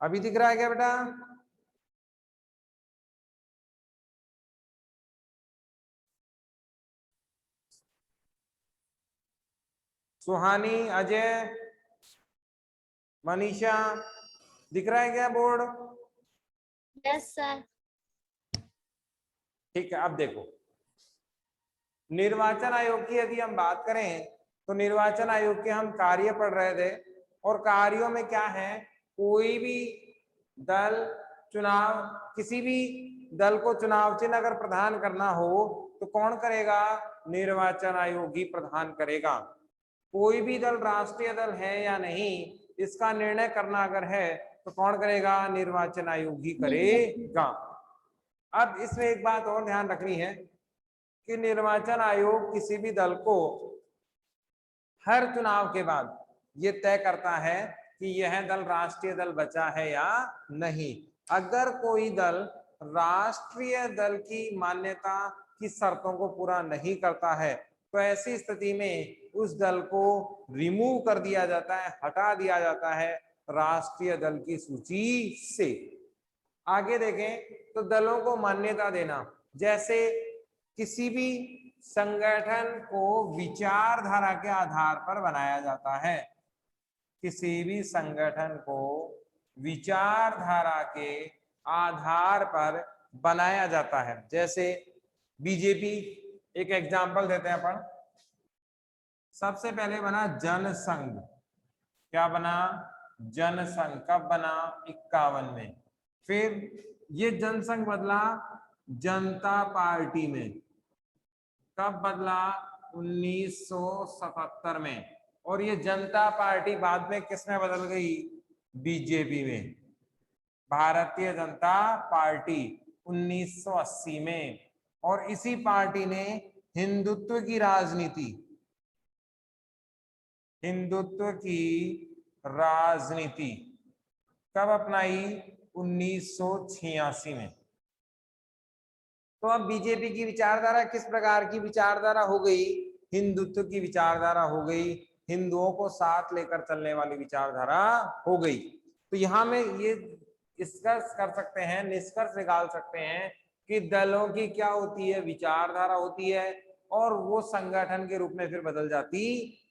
अभी दिख रहा है क्या बेटा? सुहानी, अजय, मनीषा, दिख रहा है क्या बोर्ड? Yes sir. ठीक है, अब देखो निर्वाचन आयोग की यदि हम बात करें तो निर्वाचन आयोग के हम कार्य पढ़ रहे थे, और कार्यों में क्या है, कोई भी दल चुनाव, किसी भी दल को चुनाव चिन्ह अगर प्रदान करना हो तो कौन करेगा? निर्वाचन आयोग ही प्रदान करेगा। कोई भी दल राष्ट्रीय दल है या नहीं, इसका निर्णय करना अगर है तो कौन करेगा? निर्वाचन आयोग ही करेगा। अब इसमें एक बात और ध्यान रखनी है कि निर्वाचन आयोग किसी भी दल को हर चुनाव के बाद ये तय करता है कि यह दल राष्ट्रीय दल बचा है या नहीं। अगर कोई दल राष्ट्रीय दल की मान्यता की शर्तों को पूरा नहीं करता है तो ऐसी स्थिति में उस दल को रिमूव कर दिया जाता है, हटा दिया जाता है राष्ट्रीय दल की सूची से। आगे देखें तो दलों को मान्यता देना, जैसे किसी भी संगठन को विचारधारा के आधार पर बनाया जाता है, किसी भी संगठन को विचारधारा के आधार पर बनाया जाता है। जैसे बीजेपी, एक एग्जांपल देते हैं अपन। सबसे पहले बना जनसंघ। क्या बना? जनसंघ। कब बना? 51 में। फिर ये जनसंघ बदला जनता पार्टी में। कब बदला? 1977 में। और ये जनता पार्टी बाद में किस में बदल गई? बीजेपी में, भारतीय जनता पार्टी 1980 में। और इसी पार्टी ने हिंदुत्व की राजनीति, हिंदुत्व की राजनीति कब अपनाई? 1986 में। तो अब बीजेपी की विचारधारा किस प्रकार की विचारधारा हो गई? हिंदुत्व की विचारधारा हो गई, हिंदुओं को साथ लेकर चलने वाली विचारधारा हो गई। तो यहां में ये निष्कर्ष कर सकते हैं, निष्कर्ष निकाल सकते हैं कि दलों की क्या होती है? विचारधारा होती है, और वो संगठन के रूप में फिर बदल जाती।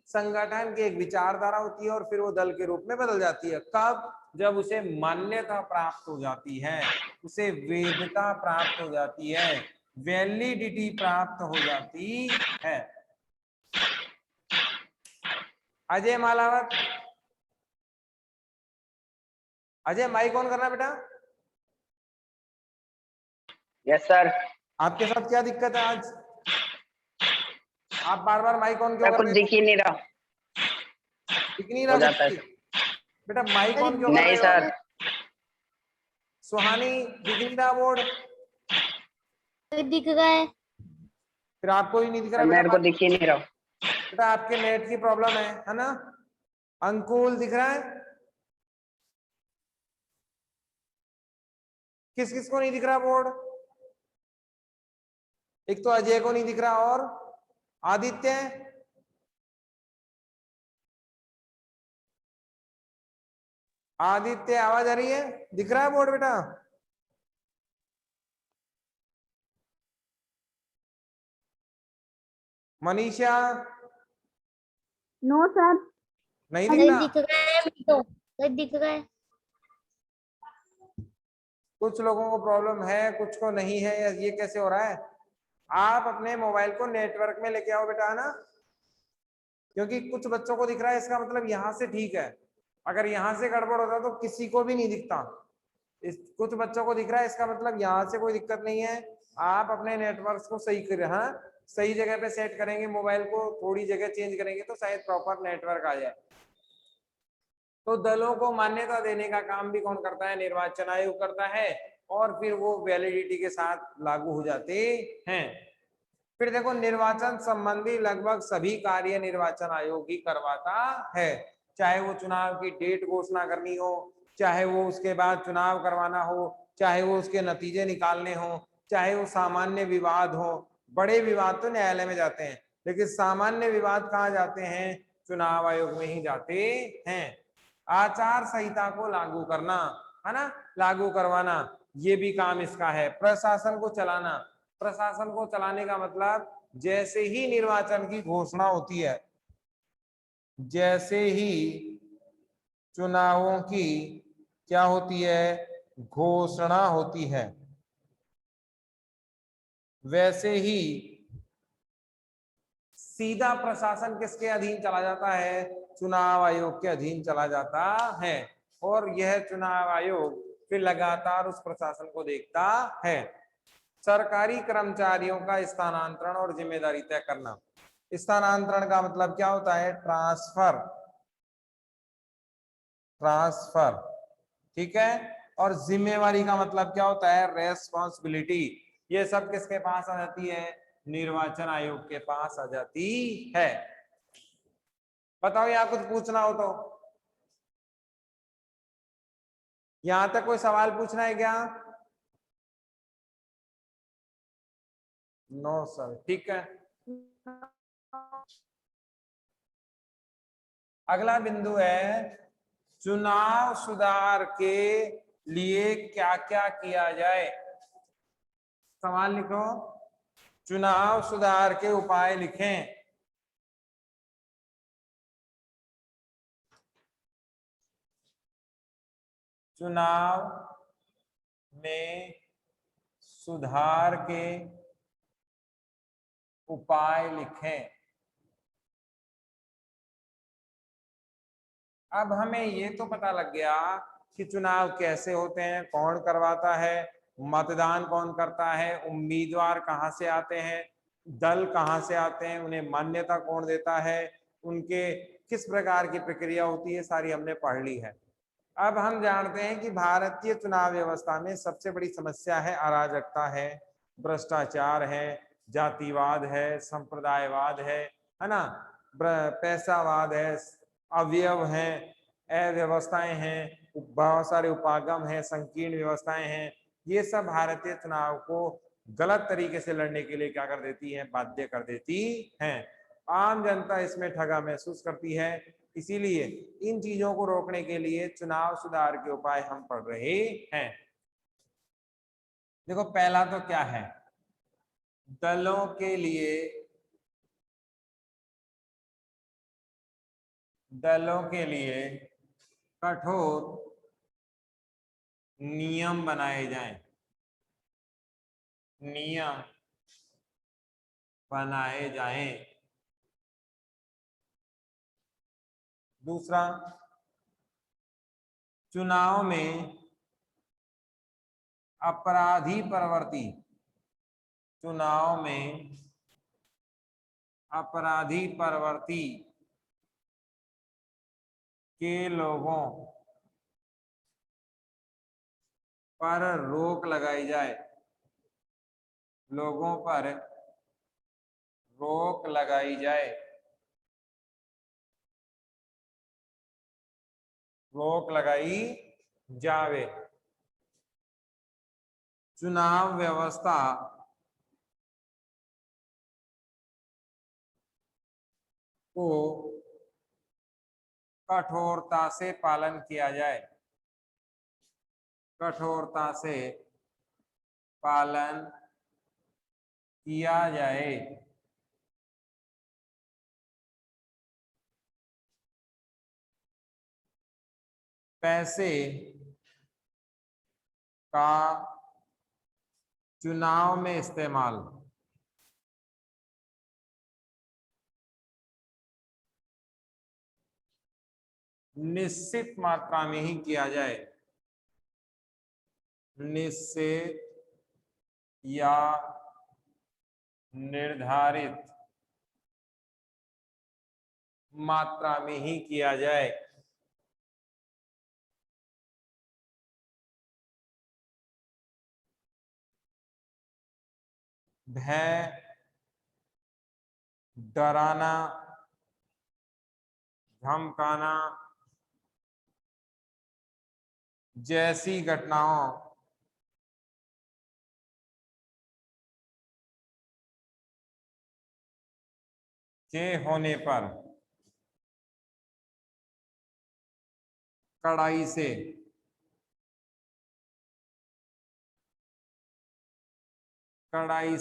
संगठन की एक विचारधारा होती है और फिर वो दल के रूप में बदल जाती है। कब? जब उसे मान्यता प्राप्त हो जाती है, उसे वैधता प्राप्त हो जाती है, वैलिडिटी प्राप्त हो जाती है। अजय मालावत, अजय माइक ऑन करना बेटा। Yes sir. आपके साथ क्या दिक्कत है आज? आप बार बार माइक ऑन क्यों कर कुछ रहे दिख ही नहीं रहा। दिख नहीं हो रहा जाता कुछ? है। बेटा माइक ऑन क्यों कर नहीं रहे हो? सर। सुहानी, दिख नहीं रहा बोर्ड? दिख रहा है। फिर आपको ही नहीं दिख रहा मेरे को बेटा? दिख ही नहीं रहा। बेटा आपके नेट की प्रॉब्लम है ना? अंकुल दिख रहा है? किस किस को नहीं दिख रहा बोर्ड? एक तो अजय को नहीं दिख रहा, और आदित्य, आदित्य आवाज आ रही है? दिख रहा है बोर्ड बेटा? मनीषा? No sir. नहीं दिख रहा? दिख रहा है तो दिख रहा है। कुछ लोगों को प्रॉब्लम है, कुछ को नहीं है, या ये कैसे हो रहा है? आप अपने मोबाइल को नेटवर्क में लेके आओ बेटा, है ना? क्योंकि कुछ बच्चों को दिख रहा है, इसका मतलब यहां से ठीक है। अगर यहां से गड़बड़ होता तो किसी को भी नहीं दिखता। कुछ बच्चों को दिख रहा है, इसका मतलब यहाँ से कोई दिक्कत नहीं है। आप अपने नेटवर्क को सही कर, हाँ, सही जगह पे सेट करेंगे, मोबाइल को थोड़ी जगह चेंज करेंगे तो शायद प्रॉपर नेटवर्क आ जाए। तो दलों को मान्यता देने का काम भी कौन करता है? निर्वाचन आयोग करता है, और फिर वो वैलिडिटी के साथ लागू हो जाते हैं। फिर देखो, निर्वाचन संबंधी लगभग सभी कार्य निर्वाचन आयोग ही करवाता है। चाहे वो चुनाव की डेट घोषणा करनी हो, चाहे वो उसके बाद चुनाव करवाना हो, चाहे वो उसके नतीजे निकालने हो, चाहे वो सामान्य विवाद हो। बड़े विवाद तो न्यायालय में जाते हैं, लेकिन सामान्य विवाद कहाँ जाते हैं? चुनाव आयोग में ही जाते हैं। आचार संहिता को लागू करना, है ना, लागू करवाना, ये भी काम इसका है। प्रशासन को चलाना, प्रशासन को चलाने का मतलब जैसे ही निर्वाचन की घोषणा होती है, जैसे ही चुनावों की क्या होती है, घोषणा होती है, वैसे ही सीधा प्रशासन किसके अधीन चला जाता है, चुनाव आयोग के अधीन चला जाता है। और यह चुनाव आयोग फिर लगातार उस प्रशासन को देखता है। सरकारी कर्मचारियों का स्थानांतरण और जिम्मेदारी तय करना। स्थानांतरण का मतलब क्या होता है, ट्रांसफर, ट्रांसफर, ठीक है। और जिम्मेवारी का मतलब क्या होता है, रेस्पॉन्सिबिलिटी। ये सब किसके पास आ जाती है, निर्वाचन आयोग के पास आ जाती है। बताओ यहाँ कुछ पूछना हो तो, यहां तक कोई सवाल पूछना है क्या? नो सर, ठीक है। अगला बिंदु है चुनाव सुधार के लिए क्या क्या किया जाए। सवाल लिखो, चुनाव सुधार के उपाय लिखें। चुनाव में सुधार के उपाय लिखें। अब हमें ये तो पता लग गया कि चुनाव कैसे होते हैं, कौन करवाता है, मतदान कौन करता है, उम्मीदवार कहाँ से आते हैं, दल कहाँ से आते हैं, उन्हें मान्यता कौन देता है, उनके किस प्रकार की प्रक्रिया होती है, सारी हमने पढ़ ली है। अब हम जानते हैं कि भारतीय चुनाव व्यवस्था में सबसे बड़ी समस्या है अराजकता है, भ्रष्टाचार है, जातिवाद है, संप्रदायवाद है ना, पैसावाद है, अवयव हैं, अव्यवस्थाएं हैं, बहुत सारे उपागम हैं, संकीर्ण व्यवस्थाएं हैं। ये सब भारतीय चुनाव को गलत तरीके से लड़ने के लिए क्या कर देती है, बाध्य कर देती हैं। आम जनता इसमें ठगा महसूस करती है। इसीलिए इन चीजों को रोकने के लिए चुनाव सुधार के उपाय हम पढ़ रहे हैं। देखो पहला तो क्या है, दलों के लिए, दलों के लिए कठोर नियम बनाए जाएं, नियम बनाए जाएं। दूसरा, चुनाव में अपराधी प्रवृत्ति, चुनाव में अपराधी प्रवृत्ति के लोगों पर रोक लगाई जाए, लोगों पर रोक लगाई जाए, रोक लगाई जावे। चुनाव व्यवस्था को कठोरता से पालन किया जाए, कठोरता से पालन किया जाए। पैसे का चुनाव में इस्तेमाल निश्चित मात्रा में ही किया जाए, निश्चित या निर्धारित मात्रा में ही किया जाए। भय, डराना, धमकाना जैसी घटनाओं के होने पर कड़ाई से कड़ाई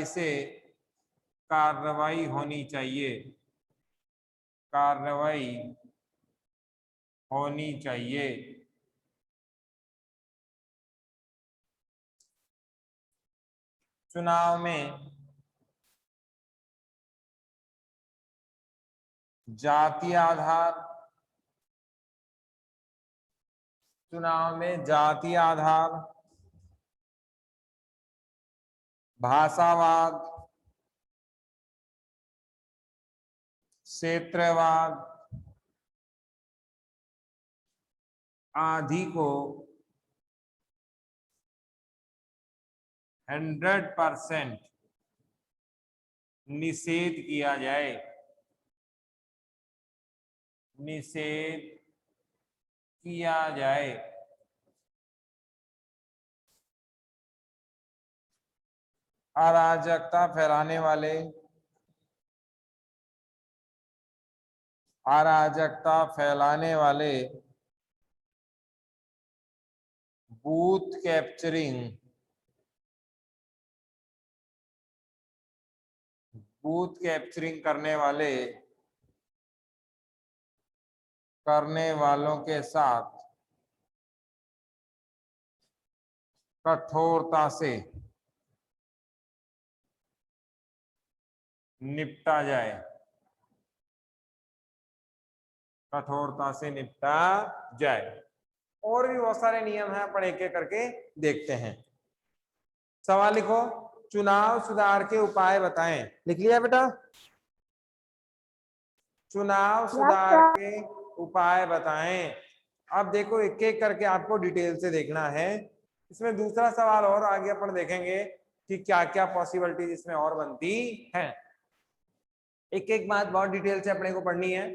से कार्रवाई होनी चाहिए, कार्रवाई होनी चाहिए। चुनाव में जाति आधार, चुनाव में जाति आधार, भाषावाद, क्षेत्रवाद आदि को 100% निषेध किया जाए, निषेध किया जाए। अराजकता फैलाने वाले, अराजकता फैलाने वाले बूथ कैप्चरिंग, बूथ कैप्चरिंग करने वालों के साथ कठोरता से निपटा जाए, कठोरता से निपटा जाए। और भी बहुत सारे नियम हैं, अपन एक एक करके देखते हैं। सवाल लिखो, चुनाव सुधार के उपाय बताएं। लिख लिया बेटा? चुनाव सुधार के उपाय बताएं। अब देखो एक एक करके आपको डिटेल से देखना है। इसमें दूसरा सवाल और आगे अपन देखेंगे कि क्या क्या पॉसिबिलिटीज इसमें और बनती हैं। एक एक बात बहुत डिटेल से अपने को पढ़नी है।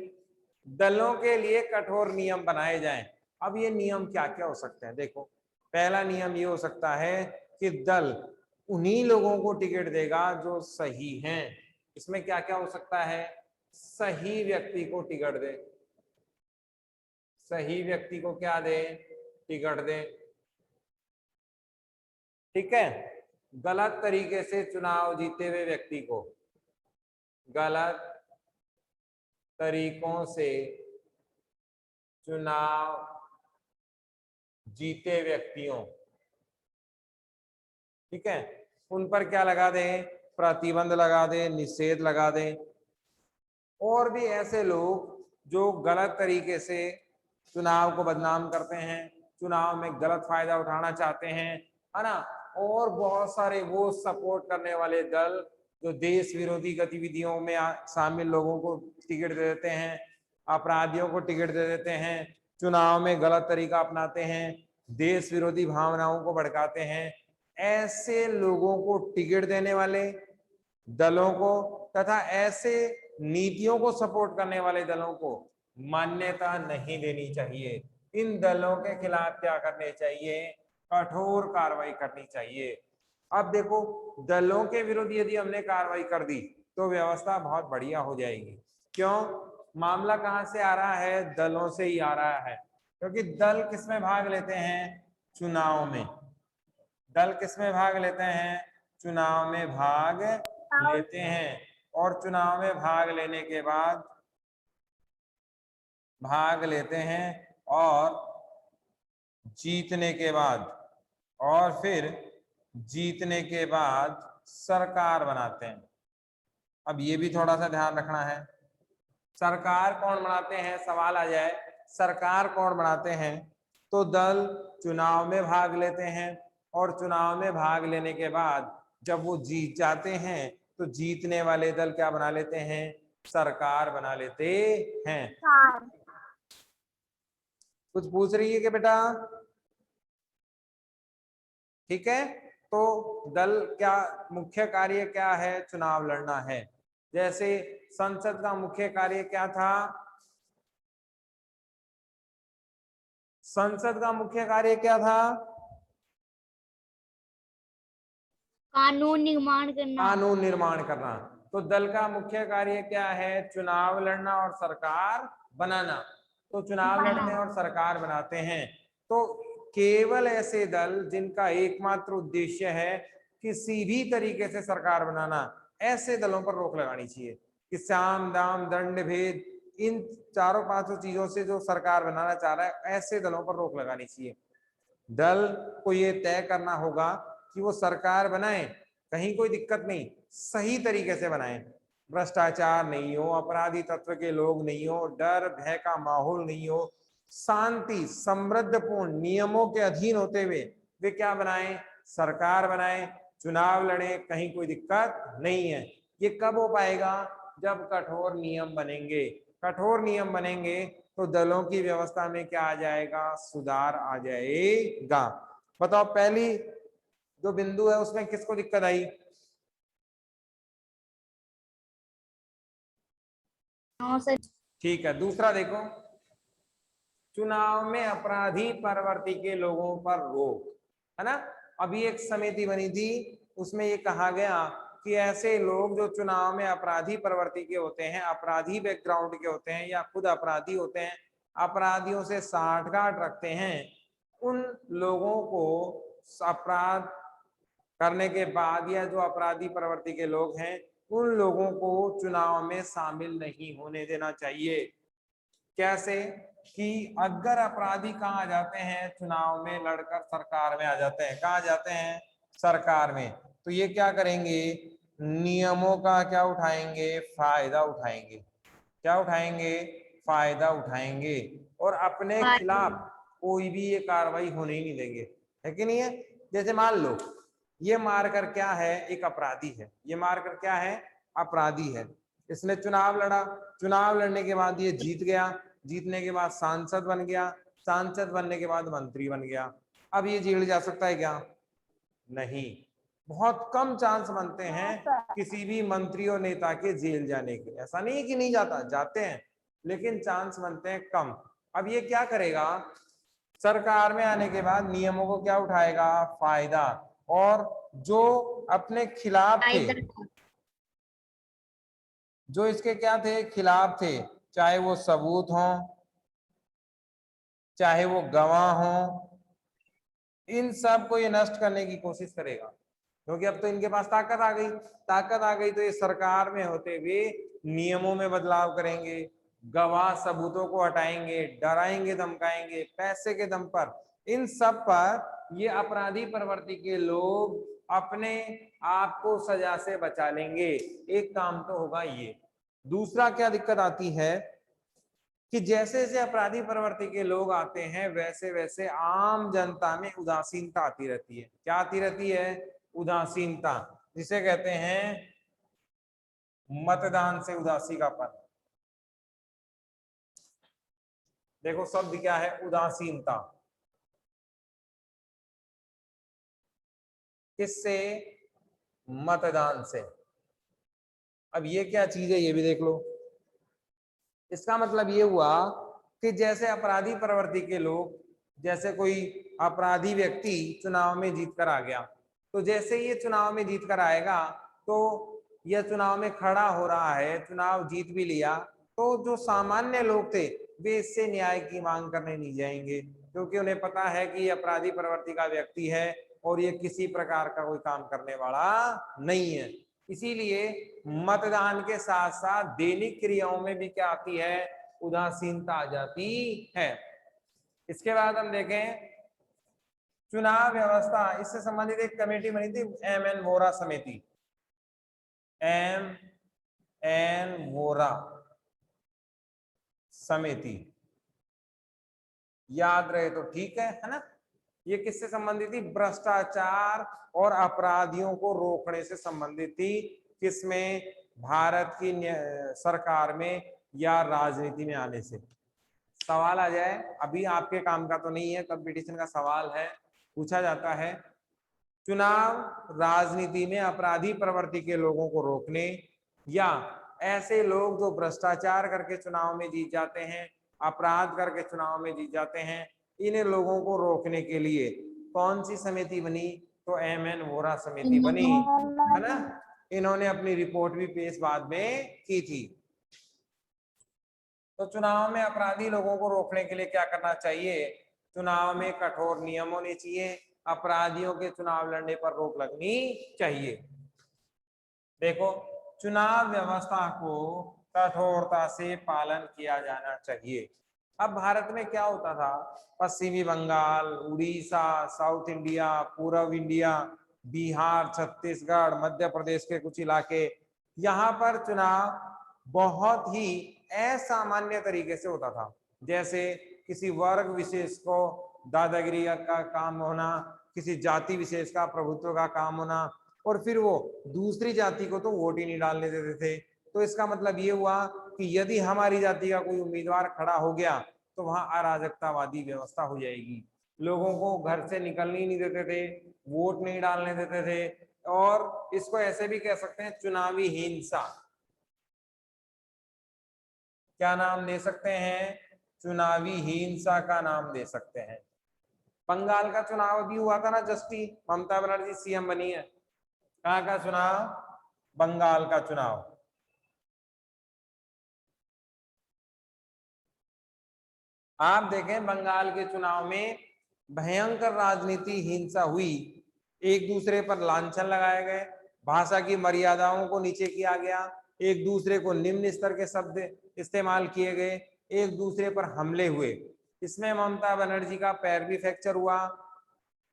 दलों के लिए कठोर नियम बनाए जाएं। अब ये नियम क्या क्या हो सकते हैं? देखो, पहला नियम ये हो सकता है कि दल उन्हीं लोगों को टिकट देगा जो सही हैं। इसमें क्या क्या हो सकता है? सही व्यक्ति को टिकट दे, सही व्यक्ति को क्या दे? टिकट दे। ठीक है। गलत तरीके से चुनाव जीते हुए व्यक्ति को, गलत तरीकों से चुनाव जीते व्यक्तियों, ठीक है, उन पर क्या लगा दें? प्रतिबंध लगा दें, निषेध लगा दें। और भी ऐसे लोग जो गलत तरीके से चुनाव को बदनाम करते हैं, चुनाव में गलत फायदा उठाना चाहते हैं, है ना, और बहुत सारे वो सपोर्ट करने वाले दल जो देश विरोधी गतिविधियों में शामिल लोगों को टिकट दे देते हैं, अपराधियों को टिकट दे देते हैं, चुनाव में गलत तरीका अपनाते हैं, देश विरोधी भावनाओं को भड़काते हैं, ऐसे लोगों को टिकट देने वाले दलों को तथा ऐसे नीतियों को सपोर्ट करने वाले दलों को मान्यता नहीं देनी चाहिए। इन दलों के खिलाफ क्या करने चाहिए? कठोर कार्रवाई करनी चाहिए। अब देखो, दलों के विरुद्ध यदि हमने कार्रवाई कर दी तो व्यवस्था बहुत बढ़िया हो जाएगी। क्यों? मामला कहां से आ रहा है? दलों से ही आ रहा है, क्योंकि दल किसमें भाग लेते हैं? चुनाव में। दल किसमें भाग लेते हैं? चुनाव में भाग लेते हैं। और चुनाव में भाग लेने के बाद भाग लेते हैं और जीतने के बाद, और फिर जीतने के बाद सरकार बनाते हैं। अब ये भी थोड़ा सा ध्यान रखना है, सरकार कौन बनाते हैं? सवाल आ जाए, सरकार कौन बनाते हैं? तो दल चुनाव में भाग लेते हैं और चुनाव में भाग लेने के बाद जब वो जीत जाते हैं तो जीतने वाले दल क्या बना लेते हैं? सरकार बना लेते हैं। कुछ पूछ रही है क्या बेटा? ठीक है। तो दल क्या मुख्य कार्य क्या है? चुनाव लड़ना है। जैसे संसद का मुख्य कार्य क्या था? संसद का मुख्य कार्य क्या था? कानून निर्माण करना। कानून निर्माण करना। तो दल का मुख्य कार्य क्या है? चुनाव लड़ना और सरकार बनाना। तो चुनाव लड़ते हैं और सरकार बनाते हैं। तो केवल ऐसे दल जिनका एकमात्र उद्देश्य है किसी भी तरीके से सरकार बनाना, ऐसे दलों पर रोक लगानी चाहिए कि साम दाम दंड भेद इन चारों पांचों चीजों से जो सरकार बनाना चाह रहा है, ऐसे दलों पर रोक लगानी चाहिए। दल को ये तय करना होगा कि वो सरकार बनाए, कहीं कोई दिक्कत नहीं, सही तरीके से बनाए, भ्रष्टाचार नहीं हो, अपराधी तत्व के लोग नहीं हो, डर भय का माहौल नहीं हो, शांति समृद्धपूर्ण नियमों के अधीन होते हुए वे क्या बनाए, सरकार बनाए, चुनाव लड़े, कहीं कोई दिक्कत नहीं है। ये कब हो पाएगा, जब कठोर नियम बनेंगे। कठोर नियम बनेंगे तो दलों की व्यवस्था में क्या आ जाएगा, सुधार आ जाएगा। बताओ पहली जो बिंदु है उसमें किसको दिक्कत आई? हाँ सर। ठीक है, दूसरा देखो, चुनाव में अपराधी प्रवृत्ति के लोगों पर रोक, है ना। अभी एक समिति बनी थी, उसमें ये कहा गया कि ऐसे लोग जो चुनाव में अपराधी प्रवृत्ति के होते हैं, अपराधी बैकग्राउंड के होते हैं या खुद अपराधी होते हैं, अपराधियों से साठगांठ रखते हैं, उन लोगों को अपराध करने के बाद या जो अपराधी प्रवृत्ति के लोग हैं, उन लोगों को चुनाव में शामिल नहीं होने देना चाहिए। कैसे कि अगर अपराधी कहाँ आ जाते हैं, चुनाव में लड़कर सरकार में आ जाते हैं, कहाँ जाते हैं, सरकार में, तो ये क्या करेंगे, नियमों का क्या उठाएंगे, फायदा उठाएंगे। क्या उठाएंगे, फायदा उठाएंगे, और अपने खिलाफ कोई भी ये कार्रवाई होने ही नहीं देंगे, है कि नहीं है। जैसे मान लो ये मारकर क्या है, एक अपराधी है, ये मारकर क्या है, अपराधी है, इसने चुनाव लड़ा, चुनाव लड़ने के बाद ये जीत गया, जीतने के बाद सांसद बन गया, सांसद बनने के बाद मंत्री बन गया। अब ये जेल जा सकता है क्या? नहीं, बहुत कम चांस बनते हैं किसी भी मंत्री और नेता के जेल जाने के। ऐसा नहीं है कि नहीं जाता, जाते हैं, लेकिन चांस बनते हैं कम। अब ये क्या करेगा, सरकार में आने के बाद नियमों को क्या उठाएगा, फायदा, और जो अपने खिलाफ थे, जो इसके क्या थे, खिलाफ थे, चाहे वो सबूत हो, चाहे वो गवाह हो, इन सब को ये नष्ट करने की कोशिश करेगा, क्योंकि अब तो इनके पास ताकत आ गई। ताकत आ गई तो ये सरकार में होते हुए नियमों में बदलाव करेंगे, गवाह सबूतों को हटाएंगे, डराएंगे धमकाएंगे पैसे के दम पर। इन सब पर ये अपराधी प्रवृत्ति के लोग अपने आप को सजा से बचा लेंगे। एक काम तो होगा ये। दूसरा क्या दिक्कत आती है कि जैसे जैसे अपराधी प्रवृत्ति के लोग आते हैं, वैसे वैसे आम जनता में उदासीनता आती रहती है। क्या आती रहती है, उदासीनता, जिसे कहते हैं मतदान से उदासी का पन। देखो शब्द क्या है, उदासीनता। किससे, मतदान से। अब ये क्या चीज है, ये भी देख लो। इसका मतलब ये हुआ कि जैसे अपराधी प्रवृत्ति के लोग, जैसे कोई अपराधी व्यक्ति चुनाव में जीत कर आ गया, तो जैसे ये चुनाव में जीत कर आएगा, तो यह चुनाव में खड़ा हो रहा है, चुनाव जीत भी लिया, तो जो सामान्य लोग थे वे इससे न्याय की मांग करने नहीं जाएंगे, क्योंकि उन्हें पता है कि ये अपराधी प्रवृत्ति का व्यक्ति है और ये किसी प्रकार का कोई काम करने वाला नहीं है। इसीलिए मतदान के साथ साथ दैनिक क्रियाओं में भी क्या आती है, उदासीनता आ जाती है। इसके बाद हम देखें चुनाव व्यवस्था, इससे संबंधित एक कमेटी बनी थी, एम.एन. वोरा समिति, एम.एन. वोरा समिति, याद रहे तो ठीक है ना। ये किससे संबंधित थी, भ्रष्टाचार और अपराधियों को रोकने से संबंधित थी। किसमें, भारत की सरकार में या राजनीति में आने से। सवाल आ जाए, अभी आपके काम का तो नहीं है, कंपटीशन का सवाल है, पूछा जाता है, चुनाव राजनीति में अपराधी प्रवृत्ति के लोगों को रोकने या ऐसे लोग जो भ्रष्टाचार करके चुनाव में जीत जाते हैं, अपराध करके चुनाव में जीत जाते हैं, इन लोगों को रोकने के लिए कौन सी समिति बनी, तो एम.एन. वोरा समिति बनी, है ना। इन्होंने अपनी रिपोर्ट भी पेश बाद में की थी। तो चुनाव में अपराधी लोगों को रोकने के लिए क्या करना चाहिए, चुनाव में कठोर नियम होने चाहिए, अपराधियों के चुनाव लड़ने पर रोक लगनी चाहिए। देखो, चुनाव व्यवस्था को कठोरता से पालन किया जाना चाहिए। अब भारत में क्या होता था, पश्चिमी बंगाल, उड़ीसा, साउथ इंडिया, पूर्व इंडिया, बिहार, छत्तीसगढ़, मध्य प्रदेश के कुछ इलाके, यहाँ पर चुनाव बहुत ही असामान्य तरीके से होता था। जैसे किसी वर्ग विशेष को दादागिरी का काम होना, किसी जाति विशेष का प्रभुत्व का काम होना, और फिर वो दूसरी जाति को तो वोट ही नहीं डालने देते थे। तो इसका मतलब ये हुआ कि यदि हमारी जाति का कोई उम्मीदवार खड़ा हो गया तो वहां अराजकतावादी व्यवस्था हो जाएगी। लोगों को घर से निकलने नहीं देते थे, वोट नहीं डालने देते थे, और इसको ऐसे भी कह सकते हैं चुनावी हिंसा। क्या नाम दे सकते हैं? चुनावी हिंसा का नाम दे सकते हैं। बंगाल का चुनाव भी हुआ था ना, जस्टी ममता बनर्जी सीएम बनी है। कहाँ का चुनाव? बंगाल का चुनाव। आप देखें, बंगाल के चुनाव में भयंकर राजनीति हिंसा हुई, एक दूसरे पर लांछन लगाए गए, भाषा की मर्यादाओं को नीचे किया गया, एक दूसरे को निम्न स्तर के शब्द इस्तेमाल किए गए, एक दूसरे पर हमले हुए। इसमें ममता बनर्जी का पैर भी फ्रैक्चर हुआ,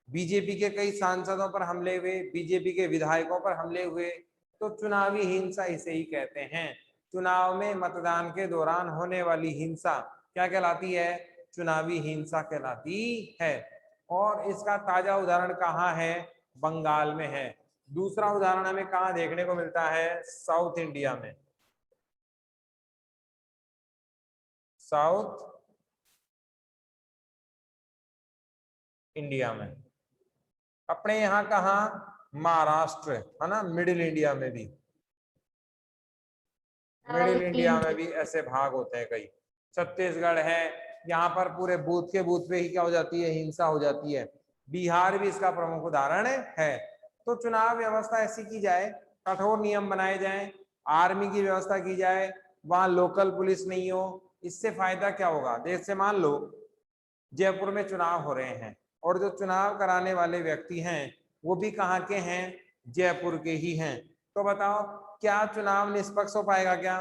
बीजेपी के कई सांसदों पर हमले हुए, बीजेपी के विधायकों पर हमले हुए। तो चुनावी हिंसा इसे ही कहते हैं। चुनाव में मतदान के दौरान होने वाली हिंसा क्या कहलाती है? चुनावी हिंसा कहलाती है। और इसका ताजा उदाहरण कहाँ है? बंगाल में है। दूसरा उदाहरण हमें कहाँ देखने को मिलता है? साउथ इंडिया में। साउथ इंडिया में। अपने यहाँ कहाँ? महाराष्ट्र है ना, मिडिल इंडिया में भी। मिडिल इंडिया में भी ऐसे भाग होते हैं कई। छत्तीसगढ़ है, यहाँ पर पूरे बूथ के बूथ पे ही क्या हो जाती है? हिंसा हो जाती है। बिहार भी इसका प्रमुख उदाहरण है। तो चुनाव व्यवस्था ऐसी की जाए, कठोर नियम बनाए जाएं, आर्मी की व्यवस्था की जाए, वहां लोकल पुलिस नहीं हो। इससे फायदा क्या होगा? जैसे मान लो जयपुर में चुनाव हो रहे हैं, और जो चुनाव कराने वाले व्यक्ति हैं वो भी कहाँ के हैं? जयपुर के ही हैं। तो बताओ, क्या चुनाव निष्पक्ष हो पाएगा क्या?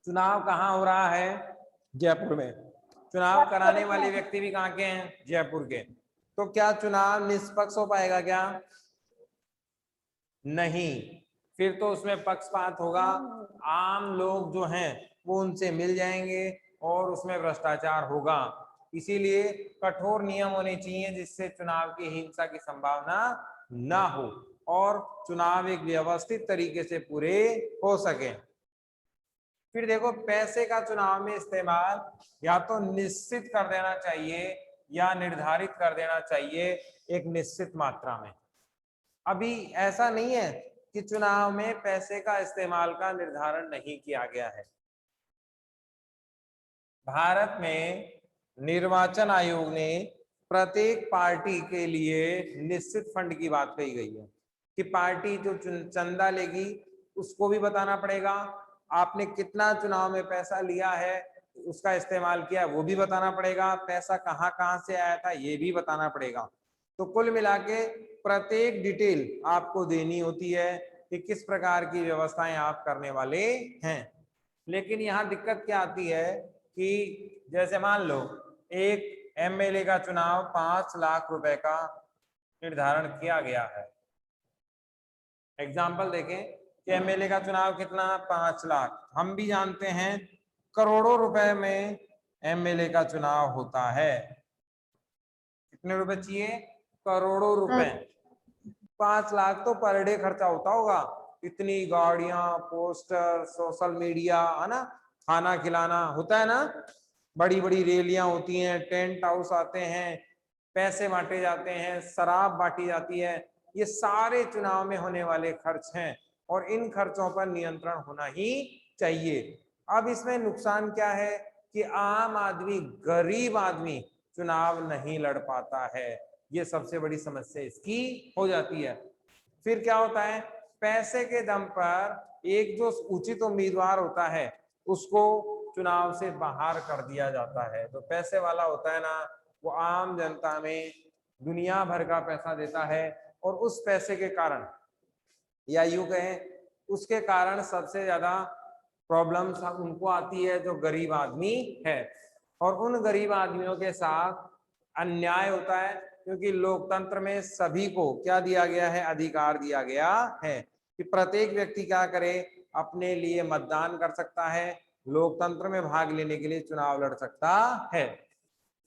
चुनाव कहाँ हो रहा है? जयपुर में। चुनाव कराने वाले व्यक्ति भी कहाँ के हैं? जयपुर के। तो क्या चुनाव निष्पक्ष हो पाएगा क्या? नहीं। फिर तो उसमें पक्षपात होगा, आम लोग जो हैं वो उनसे मिल जाएंगे और उसमें भ्रष्टाचार होगा। इसीलिए कठोर नियम होने चाहिए जिससे चुनाव की हिंसा की संभावना ना हो और चुनाव एक व्यवस्थित तरीके से पूरे हो सके। फिर देखो, पैसे का चुनाव में इस्तेमाल या तो निश्चित कर देना चाहिए या निर्धारित कर देना चाहिए एक निश्चित मात्रा में। अभी ऐसा नहीं है कि चुनाव में पैसे का इस्तेमाल का निर्धारण नहीं किया गया है। भारत में निर्वाचन आयोग ने प्रत्येक पार्टी के लिए निश्चित फंड की बात कही गई है कि पार्टी जो चंदा लेगी उसको भी बताना पड़ेगा, आपने कितना चुनाव में पैसा लिया है, उसका इस्तेमाल किया वो भी बताना पड़ेगा, पैसा कहाँ कहाँ से आया था ये भी बताना पड़ेगा। तो कुल मिला के प्रत्येक डिटेल आपको देनी होती है कि किस प्रकार की व्यवस्थाएं आप करने वाले हैं। लेकिन यहाँ दिक्कत क्या आती है कि जैसे मान लो एक एमएलए का चुनाव 5 लाख रुपए का निर्धारण किया गया है। एग्जाम्पल देखें कि एमएलए का चुनाव कितना? 5 लाख। हम भी जानते हैं करोड़ों रुपए में एमएलए का चुनाव होता है। कितने रुपए चाहिए? करोड़ों रुपए। 5 लाख तो पर डे खर्चा होता होगा, इतनी गाड़ियां, पोस्टर, सोशल मीडिया, है ना, खाना खिलाना होता है ना, बड़ी बड़ी रैलियां होती हैं, टेंट हाउस आते हैं, पैसे बांटे जाते हैं, शराब बांटी जाती है। ये सारे चुनाव में होने वाले खर्च हैं और इन खर्चों पर नियंत्रण होना ही चाहिए। अब इसमें नुकसान क्या है कि आम आदमी, गरीब आदमी चुनाव नहीं लड़ पाता है। ये सबसे बड़ी समस्या इसकी हो जाती है। फिर क्या होता है पैसे के दम पर एक जो उचित उम्मीदवार होता है उसको चुनाव से बाहर कर दिया जाता है। जो पैसे वाला होता है ना, वो आम जनता में दुनिया भर का पैसा देता है और उस पैसे के कारण, या यूं कहें उसके कारण, सबसे ज्यादा प्रॉब्लम्स उनको आती है जो गरीब आदमी है। और उन गरीब आदमियों के साथ अन्याय होता है, क्योंकि लोकतंत्र में सभी को क्या दिया गया है, अधिकार दिया गया है कि प्रत्येक व्यक्ति क्या करे, अपने लिए मतदान कर सकता है, लोकतंत्र में भाग लेने के लिए चुनाव लड़ सकता है।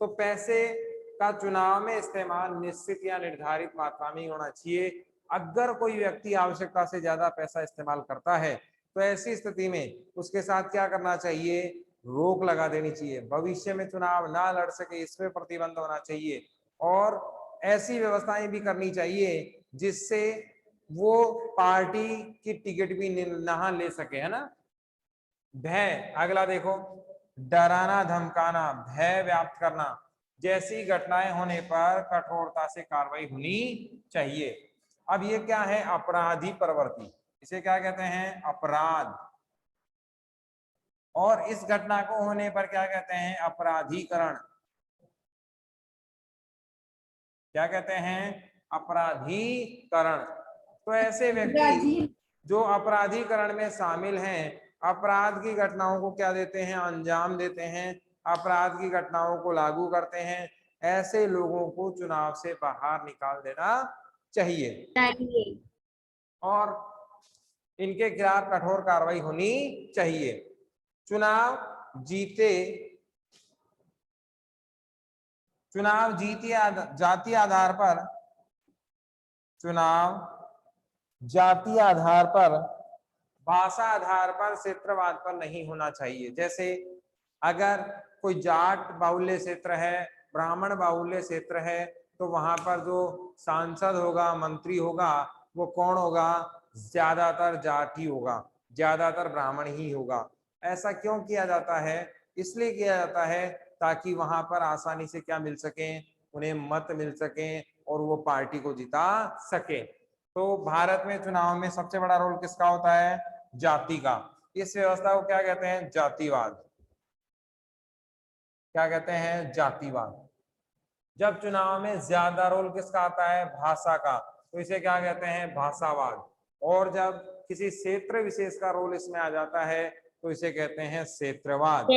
तो पैसे का चुनाव में इस्तेमाल निश्चित या निर्धारित मात्रा में होना चाहिए। अगर कोई व्यक्ति आवश्यकता से ज्यादा पैसा इस्तेमाल करता है तो ऐसी स्थिति में उसके साथ क्या करना चाहिए, रोक लगा देनी चाहिए। भविष्य में चुनाव ना लड़ सके इसमें प्रतिबंध होना चाहिए और ऐसी व्यवस्थाएं भी करनी चाहिए जिससे वो पार्टी की टिकट भी ना ले सके, है ना। भय, अगला देखो, डराना धमकाना, भय व्याप्त करना, जैसी घटनाएं होने पर कठोरता से कार्रवाई होनी चाहिए। अब ये क्या है, अपराधी प्रवृत्ति, इसे क्या कहते हैं, अपराध। और इस घटना को होने पर क्या कहते हैं, अपराधीकरण। क्या कहते हैं, अपराधीकरण। तो ऐसे व्यक्ति जो अपराधीकरण में शामिल हैं, अपराध की घटनाओं को क्या देते हैं, अंजाम देते हैं, अपराध की घटनाओं को लागू करते हैं, ऐसे लोगों को चुनाव से बाहर निकाल देना चाहिए और इनके खिलाफ कठोर कार्रवाई होनी चाहिए। चुनाव जीते जातीय आधार पर, चुनाव जातीय आधार पर, भाषा आधार पर, क्षेत्रवाद पर नहीं होना चाहिए। जैसे अगर कोई जाट बाहुल्य क्षेत्र है, ब्राह्मण बाहुल्य क्षेत्र है, तो वहां पर जो सांसद होगा, मंत्री होगा, वो कौन होगा, ज्यादातर जाति होगा, ज्यादातर ब्राह्मण ही होगा। ऐसा क्यों किया जाता है, इसलिए किया जाता है ताकि वहां पर आसानी से क्या मिल सके, उन्हें मत मिल सके और वो पार्टी को जिता सके। तो भारत में चुनाव में सबसे बड़ा रोल किसका होता है, जाति का। इस व्यवस्था को क्या कहते हैं, जातिवाद। क्या कहते हैं, जातिवाद। जब चुनाव में ज्यादा रोल किसका आता है, भाषा का, तो इसे क्या कहते हैं, भाषावाद। और जब किसी क्षेत्र विशेष का रोल इसमें आ जाता है तो इसे कहते हैं क्षेत्रवाद।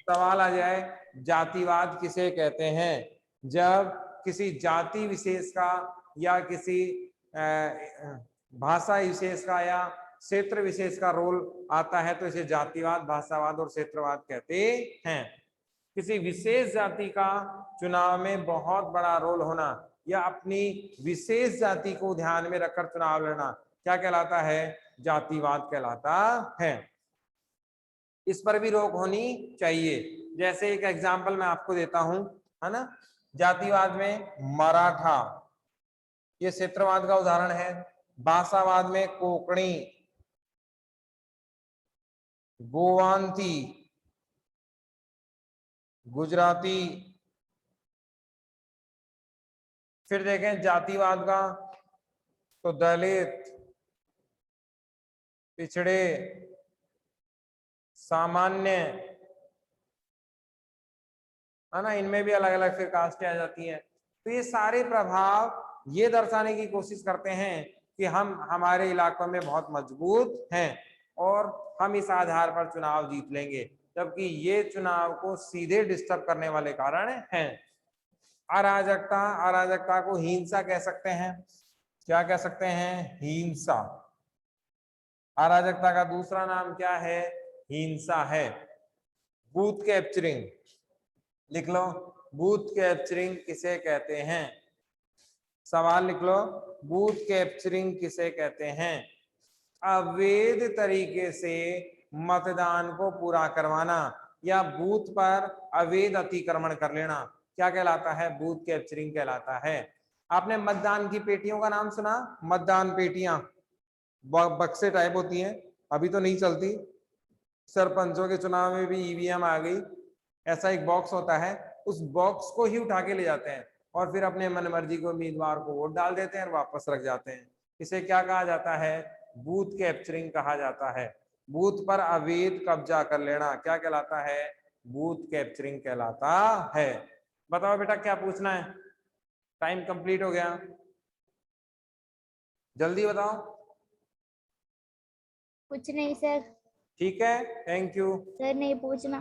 सवाल आ जाए, जातिवाद किसे कहते हैं, जब किसी जाति विशेष का या किसी भाषा विशेष का या क्षेत्र विशेष का रोल आता है तो इसे जातिवाद, भाषावाद और क्षेत्रवाद कहते हैं। किसी विशेष जाति का चुनाव में बहुत बड़ा रोल होना या अपनी विशेष जाति को ध्यान में रखकर चुनाव लड़ना क्या कहलाता है, जातिवाद कहलाता है। इस पर भी रोक होनी चाहिए। जैसे एक एग्जांपल मैं आपको देता हूं, है ना। जातिवाद में मराठा, ये क्षेत्रवाद का उदाहरण है। भाषावाद में कोंकणी, गोवांती, गुजराती। फिर देखें जातिवाद का, तो दलित, पिछड़े, सामान्य, है ना, इनमें भी अलग अलग फिर कास्टें आ जाती हैं। तो ये सारे प्रभाव ये दर्शाने की कोशिश करते हैं कि हम हमारे इलाकों में बहुत मजबूत हैं और हम इस आधार पर चुनाव जीत लेंगे, जबकि ये चुनाव को सीधे डिस्टर्ब करने वाले कारण हैं। अराजकता, अराजकता को हिंसा कह सकते हैं। क्या कह सकते हैं, हिंसा। अराजकता का दूसरा नाम क्या है, हिंसा है। बूथ कैप्चरिंग, लिख लो, बूथ कैप्चरिंग किसे कहते हैं, सवाल लिख लो, बूथ कैप्चरिंग किसे कहते हैं, अवैध तरीके से मतदान को पूरा करवाना या बूथ पर अवैध अतिक्रमण कर लेना क्या कहलाता है, बूथ कैप्चरिंग कहलाता है। आपने मतदान की पेटियों का नाम सुना, मतदान पेटियां बक्से टाइप होती हैं, अभी तो नहीं चलती, सरपंचों के चुनाव में भी ईवीएम आ गई। ऐसा एक बॉक्स होता है, उस बॉक्स को ही उठा के ले जाते हैं और फिर अपने मनमर्जी को उम्मीदवार को वोट डाल देते हैं और वापस रख जाते हैं। इसे क्या कहा जाता है? बूथ कैप्चरिंग कहा जाता है। बूथ पर अवैध कब्जा कर लेना क्या कहलाता है? बूथ कैप्चरिंग कहलाता है। बताओ बेटा क्या पूछना है? टाइम कंप्लीट हो गया, जल्दी बताओ। कुछ नहीं सर। ठीक है, थैंक यू। सर नहीं पूछना।